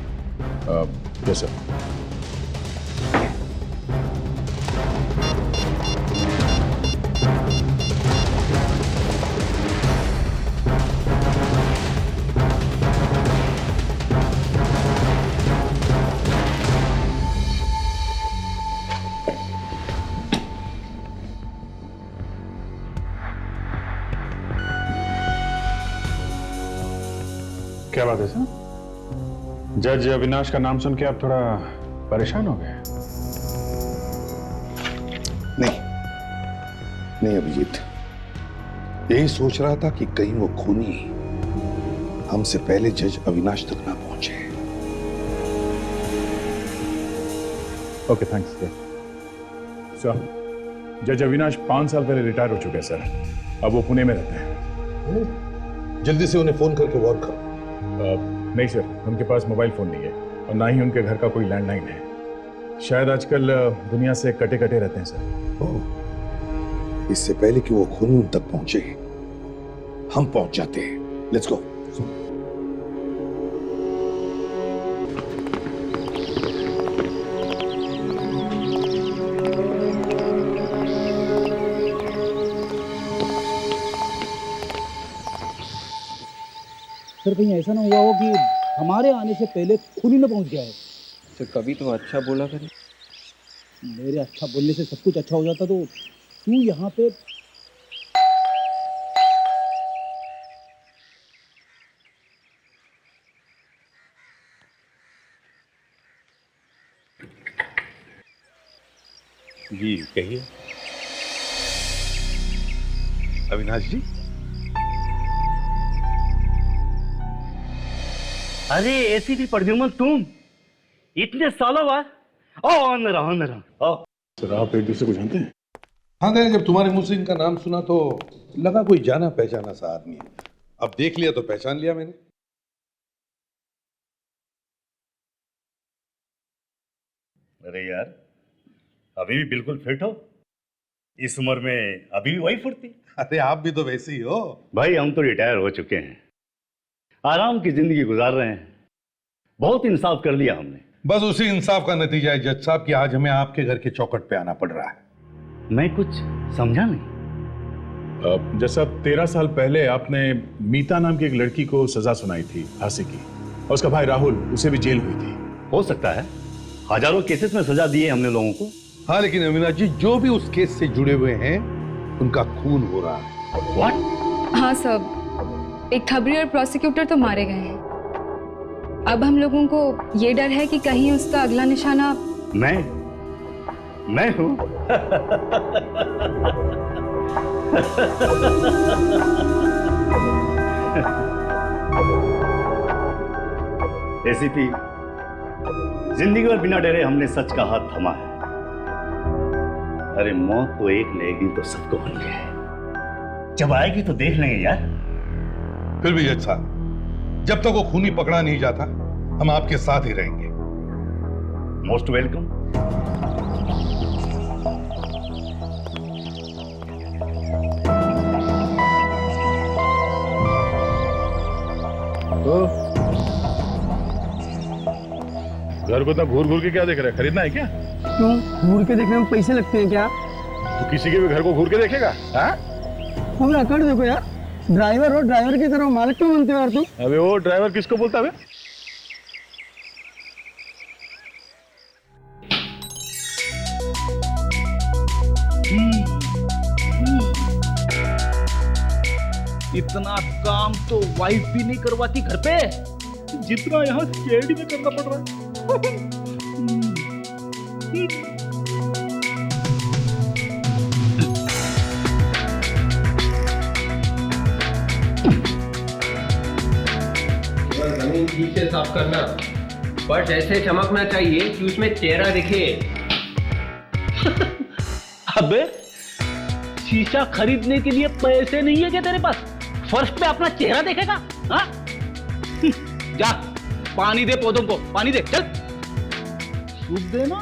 Yes sir. क्या बात है सर? जज अविनाश का नाम सुन के आप थोड़ा परेशान हो गए? नहीं अभिजीत, यही सोच रहा था कि कहीं वो खूनी हमसे पहले जज अविनाश तक ना पहुंचे। Okay thanks sir. जज अविनाश 5 साल पहले रिटायर हो चुके हैं सर। अब वो पुणे में रहते हैं। जल्दी से उन्हें फोन करके वार्न करो। नहीं सर, उनके पास मोबाइल फोन नहीं है और ना ही उनके घर का कोई लैंडलाइन है। शायद आजकल दुनिया से कटे रहते हैं सर। इससे पहले कि वो खूनी उन तक पहुंचे हम पहुंच जाते हैं। Let's go. सर कहीं ऐसा ना हुआ हो कि हमारे आने से पहले खूनी न पहुंच गया है। तो कभी तो अच्छा बोला करे। मेरे अच्छा बोलने से सब कुछ अच्छा हो जाता तो तू यहाँ पे जी कहिए। अविनाश जी, अरे एसीपी प्रद्युमन, तुम इतने सालों बाद। अंदर आओ। सर आप एक दूसरे को जानते हैं? हाँ, जब तुम्हारे मुंह से इनका नाम सुना तो लगा कोई जाना पहचाना सा आदमी है। अब देख लिया तो पहचान लिया मैंने। अरे यार, अभी भी बिल्कुल फिट हो। इस उम्र में अभी भी वही फुर्ती। अरे आप भी तो वैसे ही हो भाई। हम तो रिटायर हो चुके हैं, आराम की जिंदगी गुजार रहे हैं। बहुत इंसाफ कर लिया हमने। बस उसी इंसाफ का नतीजा है जज साहब कि आज हमें आपके घर के चौखट पे आना पड़ रहा है। मैं कुछ समझा नहीं। जज साहब, 13 साल पहले आपने मीता नाम की एक लड़की को सजा सुनाई थी फांसी की, और उसका भाई राहुल, उसे भी जेल हुई थी। हो सकता है, हजारों केसेस में सजा दी है हमने लोगों को। हाँ, लेकिन अविनाश जी, जो भी उस केस से जुड़े हुए हैं उनका खून हो रहा है। व्हाट? हाँ सब, एक खबरी और प्रोसिक्यूटर तो मारे गए हैं। अब हम लोगों को ये डर है कि कहीं उसका अगला निशाना मैं हूं। एसीपी, जिंदगी भर बिना डरे हमने सच का हाथ थमा है। अरे मौत तो एक न एक दिन तो सबको होनी है। जब आएगी तो देख लेंगे यार। फिर भी जज साहब, जब तक वो खूनी पकड़ा नहीं जाता हम आपके साथ ही रहेंगे। Most welcome. घर को तो घूर के क्या देख रहे हैं? खरीदना है क्या? क्यों, घूर के देखने में पैसे लगते हैं क्या? तो किसी के भी घर को घूर के देखेगा? हाँ? तुम रकड़ देखो यार, ड्राइवर हो, ड्राइवर की तरह मालिक क्यों बनते हो यार तुम? अबे वो ड्राइवर किसको बोलता है? इतना काम तो वाइफ भी नहीं करवाती घर पे, जितना यहाँ सीआईडी में करना पड़ रहा है। जमीन ठीक से साफ करना, फर्श ऐसे चमकना चाहिए कि उसमें चेहरा दिखे। अबे शीशा खरीदने के लिए पैसे नहीं है क्या तेरे पास? फर्श पे अपना चेहरा देखेगा? हाँ? जा पानी दे पौधों को, पानी दे, चल। सूख देना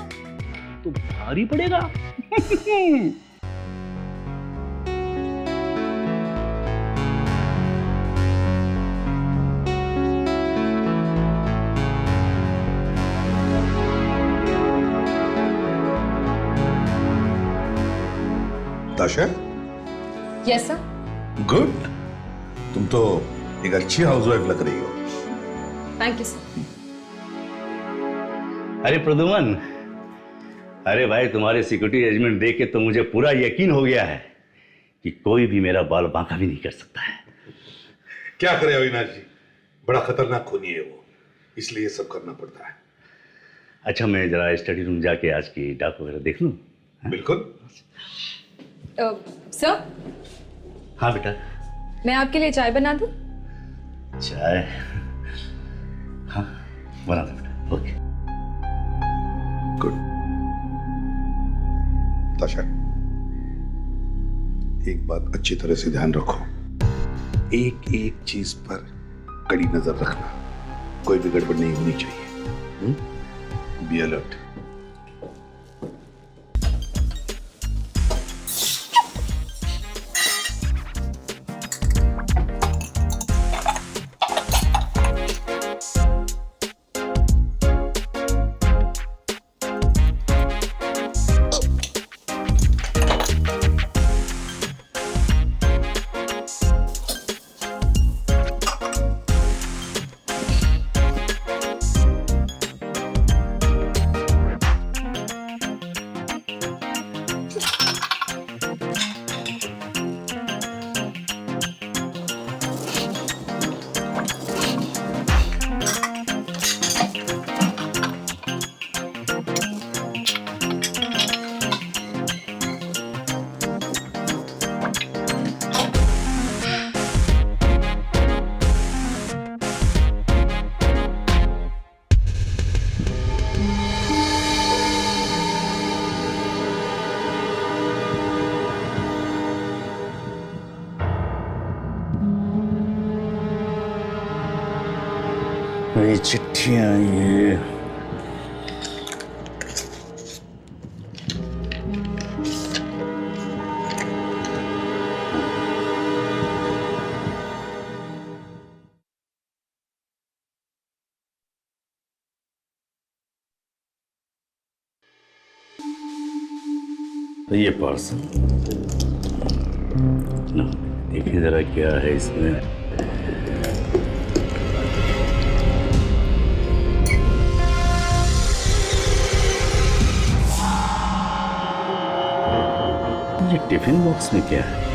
तो भारी पड़ेगा। ताशा, यस सर। गुड। तुम तो एक अच्छी हाउसवाइफ लग रही हो। Thank you sir. अरे प्रदुमन, अरे भाई तुम्हारे सिक्योरिटी अरेंजमेंट देख के तो मुझे पूरा यकीन हो गया है कि कोई भी मेरा बाल बांका भी नहीं कर सकता है। क्या करे अविनाश जी, बड़ा खतरनाक खूनी है वो, इसलिए ये सब करना पड़ता है। अच्छा, मैं जरा स्टडी रूम जाके आज की डाक वगैरह देख लूं। बिल्कुल। सर, हाँ बेटा। मैं आपके लिए चाय बना दूं? चाय? हाँ बना दो बेटा। ओके। गुड। ताशा, एक बात अच्छी तरह से ध्यान रखो, एक एक चीज पर कड़ी नजर रखना, कोई भी गड़बड़ नहीं होनी चाहिए। Be alert. ये चिट्ठियां ये ये पार्सल ना, देखिए जरा क्या है इसमें। ये टिफिन बॉक्स में क्या है?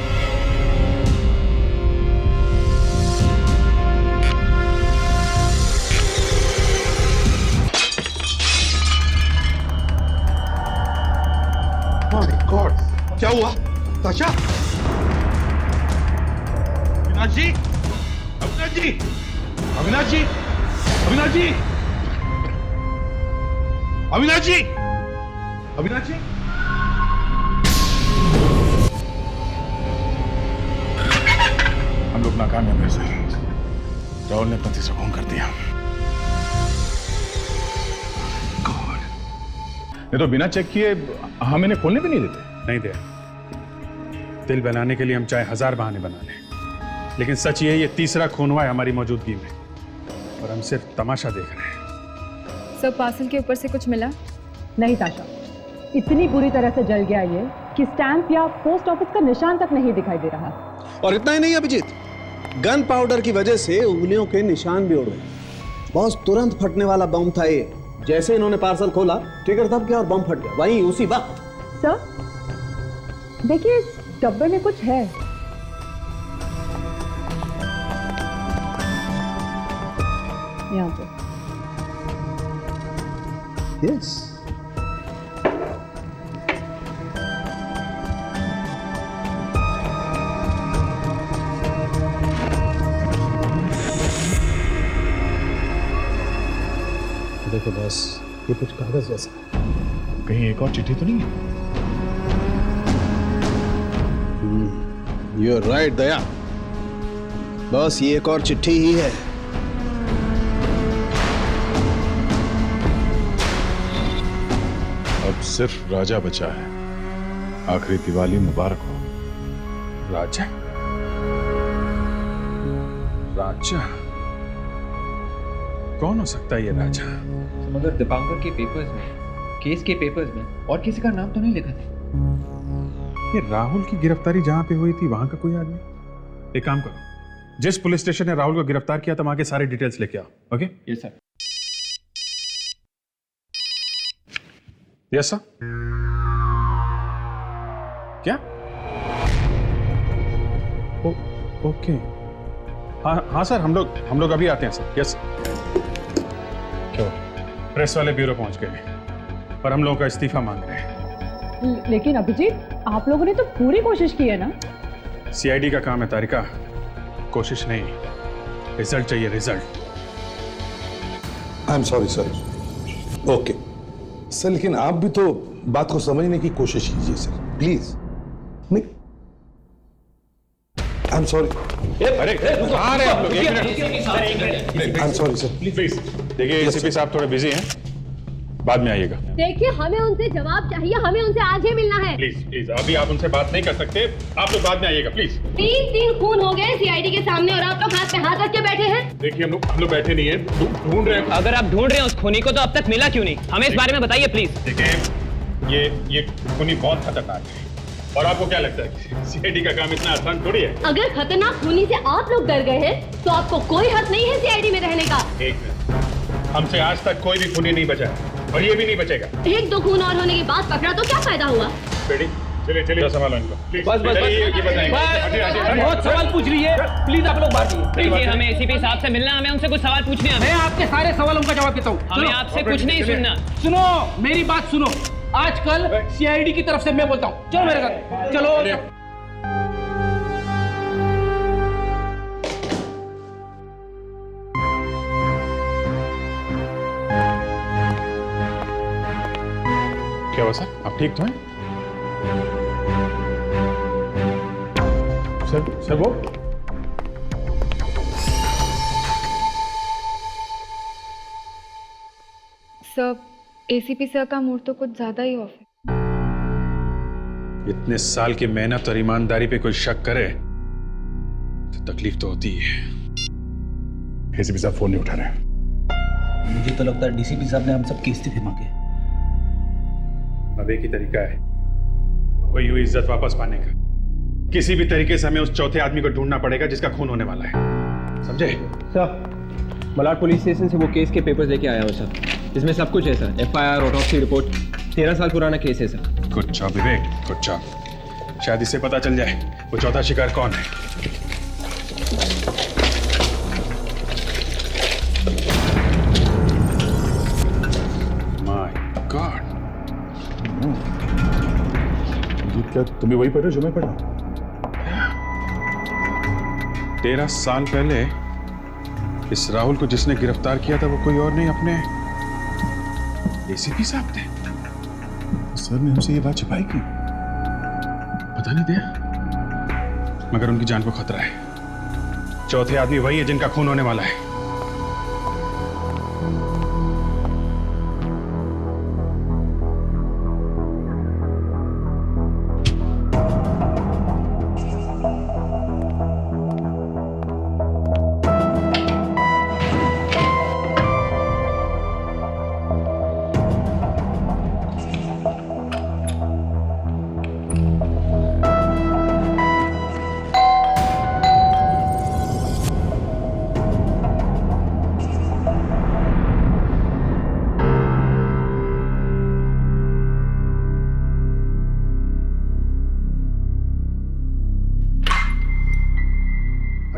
माय गॉड, क्या हुआ? ताशा? अविनाश जी, अविनाश जी, अविनाश जी, अविनाश जी, अविनाश जी, अविनाश जी। हम लोग नाकामयाब हैं सर। राहुल ने पति से फोन कर दिया। ये तो बिना चेक किए हम इन्हें खोलने भी नहीं देते। नहीं दे। दिल बनाने के लिए हम चाहे 1000 बहाने बना लें, लेकिन सच ये तीसरा खून हुआ है हमारी मौजूदगी में, और हम सिर्फ तमाशा देख रहे हैं। सब पार्सल के ऊपर से कुछ मिला? नहीं ताशा, इतनी बुरी तरह से जल गया ये कि स्टैंप या पोस्ट ऑफिस का निशान तक नहीं दिखाई दे रहा। और इतना ही नहीं अभिजीत, गन पाउडर की वजह से उंगलियों के निशान भी उड़ गए। बॉस, तुरंत फटने वाला बम था ये। जैसे इन्होंने पार्सल खोला, ट्रिगर दब गया और बम फट गया वहीं उसी वक्त। सर देखिए, इस डब्बे में कुछ है। यहाँ पे। यस। देखो बॉस, ये कुछ कागज जैसा है। कहीं एक और चिट्ठी तो नहीं है? यू आर राइट दया, बस ये एक और चिट्ठी ही है। अब सिर्फ राजा बचा है। आखिरी दिवाली मुबारक हो। राजा? राजा कौन हो सकता है ये राजा? मगर दीपांकर के पेपर्स में, केस के पेपर्स में और किसी का नाम तो नहीं लिखा था। ये राहुल की गिरफ्तारी जहां पे हुई थी वहां का कोई आदमी? एक काम करो, जिस पुलिस स्टेशन ने राहुल को गिरफ्तार किया था वहां के सारे डिटेल्स लेके आओ। Okay? Yes sir. Yes sir. क्या? ओके। हाँ सर, हम लोग अभी आते हैं सर। यस। क्यों? प्रेस वाले ब्यूरो पहुंच गए और हम लोगों का इस्तीफा मांग रहे हैं। लेकिन अभिजीत, आप लोगों ने तो पूरी कोशिश की है ना? सीआईडी का काम है तारिका, कोशिश नहीं, रिजल्ट चाहिए, result. I am sorry sir. Okay sir, लेकिन आप भी तो बात को समझने की कोशिश कीजिए सर, प्लीज। नहीं, आई एम सॉरी। अरे कहाँ रहे आप लोग? एक minute. I am sorry sir. Please देखिए, एसीपी साहब थोड़े बिजी हैं, बाद में आइएगा। देखिए, हमें उनसे जवाब चाहिए, हमें उनसे आज ही मिलना है। प्लीज प्लीज, अभी आप उनसे बात नहीं कर सकते, आप लोग बाद में आइएगा प्लीज। 3 खून हो गए सीआईडी के सामने और आप लोग हाथ पे हाथ रख के बैठे हैं। देखिए, हम लोग बैठे नहीं है, ढूंढ रहे हैं। अगर आप ढूंढ रहे हैं उस खूनी को तो अब तक मिला क्यों नहीं? हमें इस बारे में बताइए प्लीज। देखिए, ये खूनी बहुत खतरनाक है, और आपको क्या लगता है सीआईडी का काम इतना आसान थोड़ी है? अगर खतरनाक खूनी से आप लोग डर गए हैं तो आपको कोई हक नहीं है सीआईडी में रहने का। एक मिनट, हमसे आज तक कोई भी खूनी नहीं बचा और ये भी नहीं बचेगा। 1-2 खून और होने के बाद पकड़ा तो क्या फायदा हुआ? बेटी चलिए संभालो इनको। बस बहुत सवाल पूछ रही है, प्लीज आप लोग बात कीजिए। देखिए, हमें एसीपी साहब से मिलना, हमें उनसे कुछ सवाल पूछने हैं। मैं आपके सारे सवालों का जवाब देता हूँ। हमें आपसे कुछ नहीं सुनना। सुनो, मेरी बात सुनो। आजकल सीआईडी की तरफ से मैं बोलता हूँ, चलो मेरे साथ, चलो। क्या हुआ सर, आप ठीक तो हैं? सर वो सर, एसीपी सर का मूड तो कुछ ज्यादा ही ऑफ है। इतने साल की मेहनत और ईमानदारी पे कोई शक करे तो तकलीफ तो होती है। एसीपी साहब फोन नहीं उठा रहे। मुझे तो लगता है डीसीपी साहब ने हम सबके इस्तीफे मांगे। अब एक ही तरीका है वही हुई इज्जत वापस पाने का। किसी भी तरीके से हमें उस चौथे आदमी को ढूंढना पड़ेगा जिसका खून होने वाला है, समझे? सर, मलाड पुलिस स्टेशन से वो केस के पेपर्स लेके आया हूँ सर। इसमें सब कुछ है सर, एफआईआर, ऑटोप्सी रिपोर्ट। 13 साल पुराना केस है सर। गुड जॉब विवेक, गुड जॉब। शायद इससे पता चल जाए वो चौथा शिकार कौन है। माय गॉड, क्या तुम भी वही पढ़ रहे हो जो मैं पढ़ रहा हूं? 13 साल पहले इस राहुल को जिसने गिरफ्तार किया था वो कोई और नहीं, अपने एसीपी साहब थे। सर ने हमसे ये बात छिपाई क्यों? पता नहीं दिया, मगर उनकी जान को खतरा है। चौथे आदमी वही है जिनका खून होने वाला है।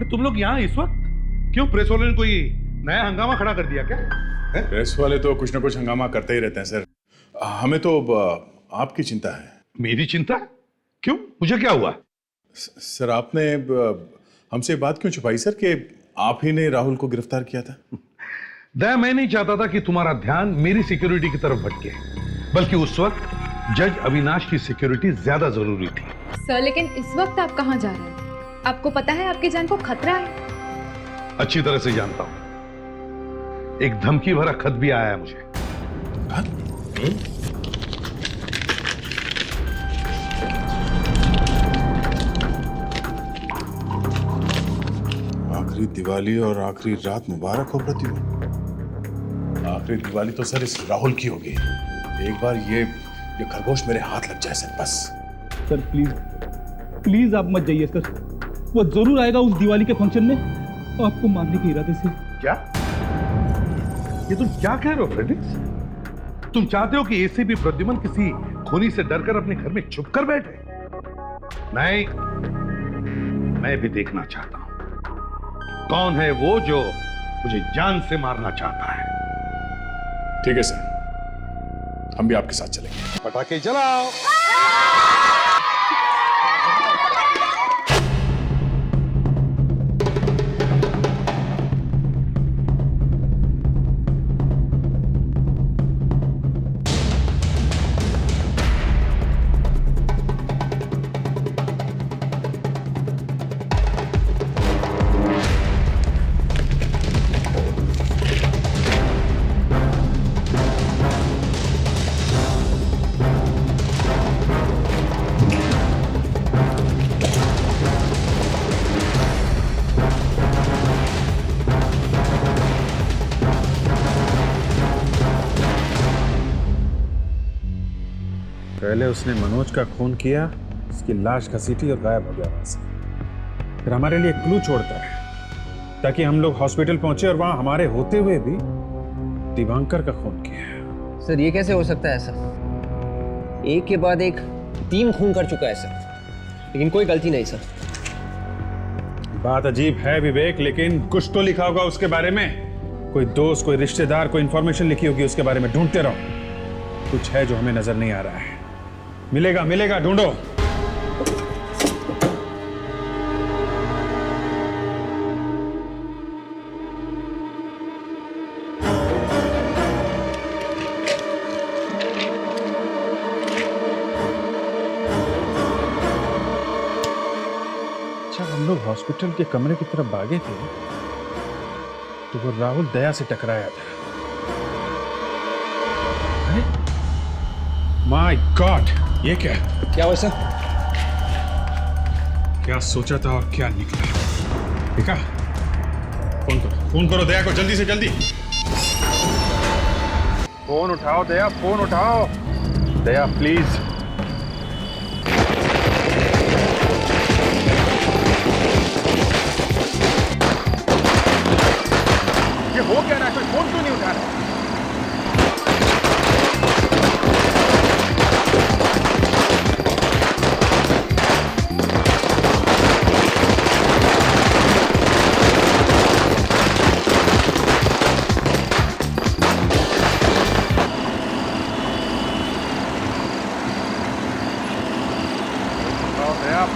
तुम लोग यहाँ इस वक्त क्यों? प्रेस वालों ने कोई नया हंगामा खड़ा कर दिया क्या? प्रेस वाले तो कुछ ना कुछ हंगामा करते ही रहते हैं सर। हमें तो आपकी चिंता है। मेरी चिंता? क्यों, मुझे क्या हुआ? सर, आपने हमसे बात क्यों छुपाई सर कि आप ही ने राहुल को गिरफ्तार किया था? दया, मैं नहीं चाहता था कि तुम्हारा ध्यान मेरी सिक्योरिटी की तरफ भटके, बल्कि उस वक्त जज अविनाश की सिक्योरिटी ज्यादा जरूरी थी। सर, लेकिन इस वक्त आप कहाँ जा रहे हैं? आपको पता है आपकी जान को खतरा है। अच्छी तरह से जानता हूं। एक धमकी भरा खत भी आया है मुझे। आखिरी दिवाली और आखिरी रात मुबारक हो प्रतिभा। आखिरी दिवाली तो सर इस राहुल की होगी। एक बार ये खरगोश मेरे हाथ लग जाए सर, बस। सर प्लीज प्लीज आप मत जाइए सर, वो जरूर आएगा उस दिवाली के फंक्शन में आपको मारने के इरादे से। क्या? ये तुम क्या कह रहे हो फ्रेडिक्स? तुम चाहते हो कि एसीपी प्रद्युमन किसी खूनी से डरकर अपने घर में छुप कर बैठे? नहीं, मैं भी देखना चाहता हूं कौन है वो जो मुझे जान से मारना चाहता है। ठीक है सर, हम भी आपके साथ चलेंगे। पटाखे जलाओ। पहले उसने मनोज का खून किया, उसकी लाश घसीटी और गायब हो गया वहां से। फिर हमारे लिए क्लू छोड़ता है ताकि हम लोग हॉस्पिटल पहुंचे और वहां हमारे होते हुए भी दिवांकर का खून किया। सर ये कैसे हो सकता है सर? एक के बाद एक 3 खून कर चुका है सर, लेकिन कोई गलती नहीं सर। बात अजीब है विवेक, लेकिन कुछ तो लिखा होगा उसके बारे में। कोई दोस्त, कोई रिश्तेदार, कोई इंफॉर्मेशन लिखी होगी उसके बारे में। ढूंढते रहो, कुछ है जो हमें नजर नहीं आ रहा है। मिलेगा मिलेगा, ढूंढो। जब हम लोग हॉस्पिटल के कमरे की तरफ भागे थे तो वो राहुल दया से टकराया था। माय गॉड, ये क्या हुआ सर? क्या सोचा था और क्या निकला? देखा? फोन करो दया को, जल्दी से जल्दी। फोन उठाओ दया, फोन उठाओ दया प्लीज। ये हो क्या रहा है? कोई फोन क्यों नहीं उठा रहा?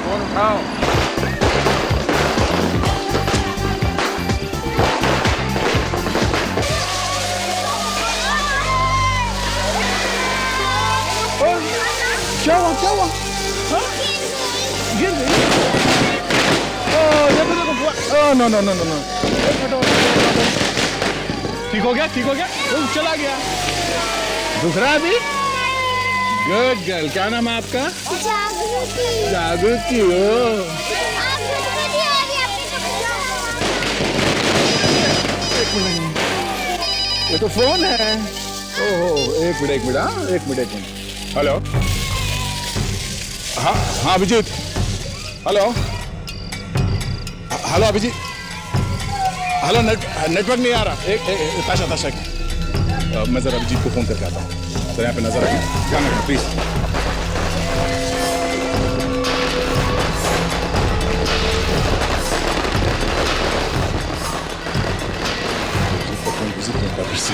फोन उठाओ। क्या हुआ क्या हुआ? गिर गई? No no no no no, ठीक हो गया, ठीक हो गया, चला गया। दुख रहा अभी? गुड गर्ल, क्या नाम है आपका? जागृति हो। ये तो फोन है। ओहो, एक मिनट, हाँ एक मिनट। हेलो। हाँ हाँ Abhijit, hello hello Abhijit, hello network नहीं आ रहा। एक ताशा मैं जरा अभिजीत को फोन करके आता हूँ। तो यहाँ पे नजर रखना, ध्यान रखना प्लीज। फोन विजिट नहीं कर फिर से।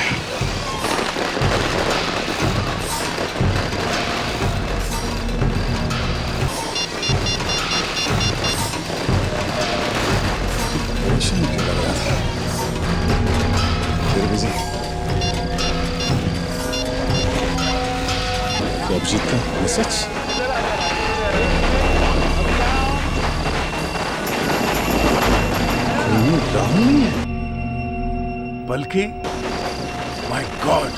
अभिजीत का मैसेज। राहुल नहीं है बल्कि माय गॉड,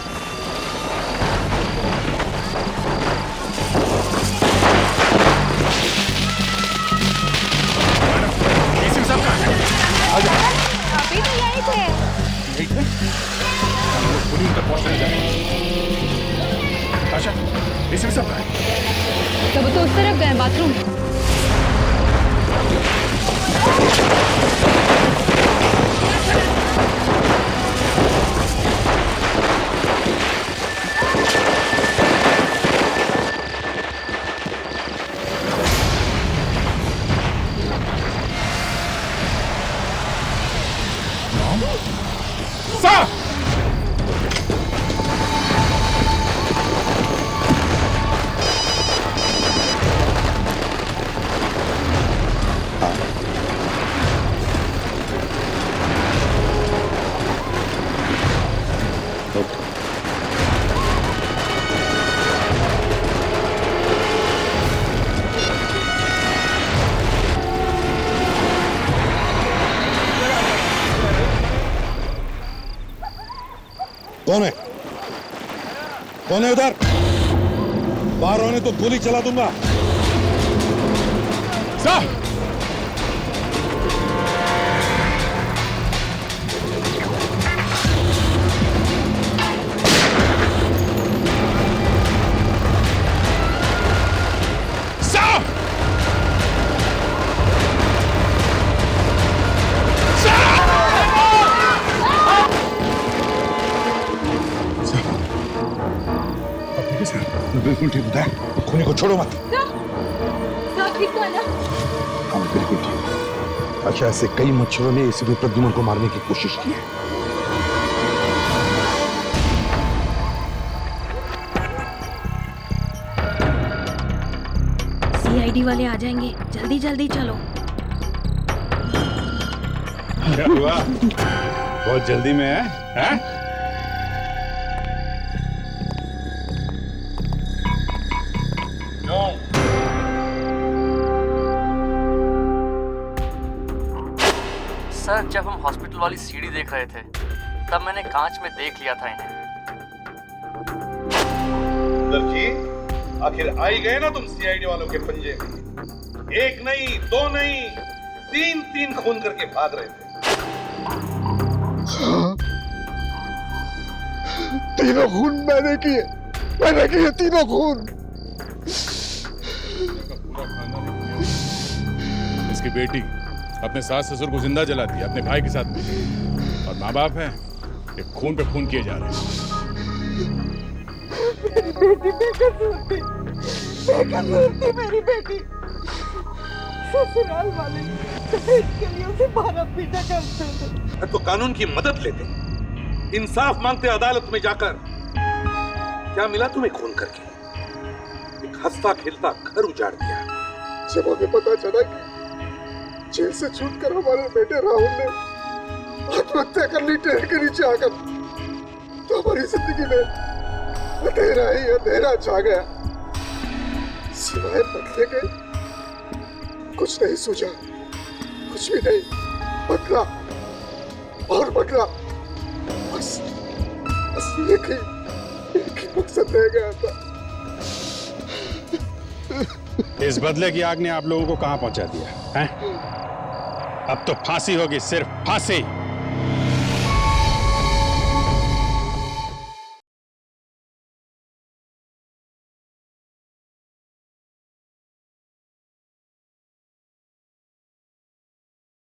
अभी तो यही थे। हम लोग पुलिस तक पहुंचने जाएंगे। आशा, इसी सब सब तो उस तरफ गए बाथरूम। कौन है? कौन है उधर? बाहर होने तो गोली चला दूंगा। साहब! बिल्कुल ठीक बताया। खूनी को छोड़ो मत। ठीक तो है ना? हाँ बिल्कुल ठीक। अच्छा, ऐसे कई मच्छरों ने एसीपी प्रद्युमन को मारने की कोशिश की है। सीआईडी वाले आ जाएंगे, जल्दी जल्दी चलो। क्या हुआ? बहुत जल्दी में है? हैं? सर, जब हम हॉस्पिटल वाली सीढ़ी देख रहे थे तब मैंने कांच में देख लिया था इन्हें। जी, आखिर आ ही गए ना तुम सीआईडी वालों के पंजे में। एक नहीं, दो नहीं, तीन खून करके भाग रहे थे। तीनों खून मैंने किए तीनों खून। इसकी बेटी अपने सास ससुर को जिंदा जला दिया अपने भाई के साथ में, और माँ बाप हैं ये खून पे खून किए जा रहे हैं। मेरी बेटी ससुराल वाले इसके लिए उसे मारा पीटा करते थे। तो कानून की मदद लेते, इंसाफ मांगते अदालत में जाकर। क्या मिला तुम्हें खून करके? एक हंसता खेलता घर उजाड़ दिया। जब हमें पता चला कि जेल से छूटकर हमारे बेटे राहुल ने आत्महत्या कर ली ट्रेन के नीचे आकर, तो हमारी जिंदगी में अंधेरा ही अंधेरा छा गया। सिवाय बदले के कुछ नहीं सूझा, कुछ भी नहीं। बदला और बदला, बस एक ही मकसद रह गया था। इस बदले की आग ने आप लोगों को कहां पहुंचा दिया है? अब तो फांसी होगी, सिर्फ फांसी।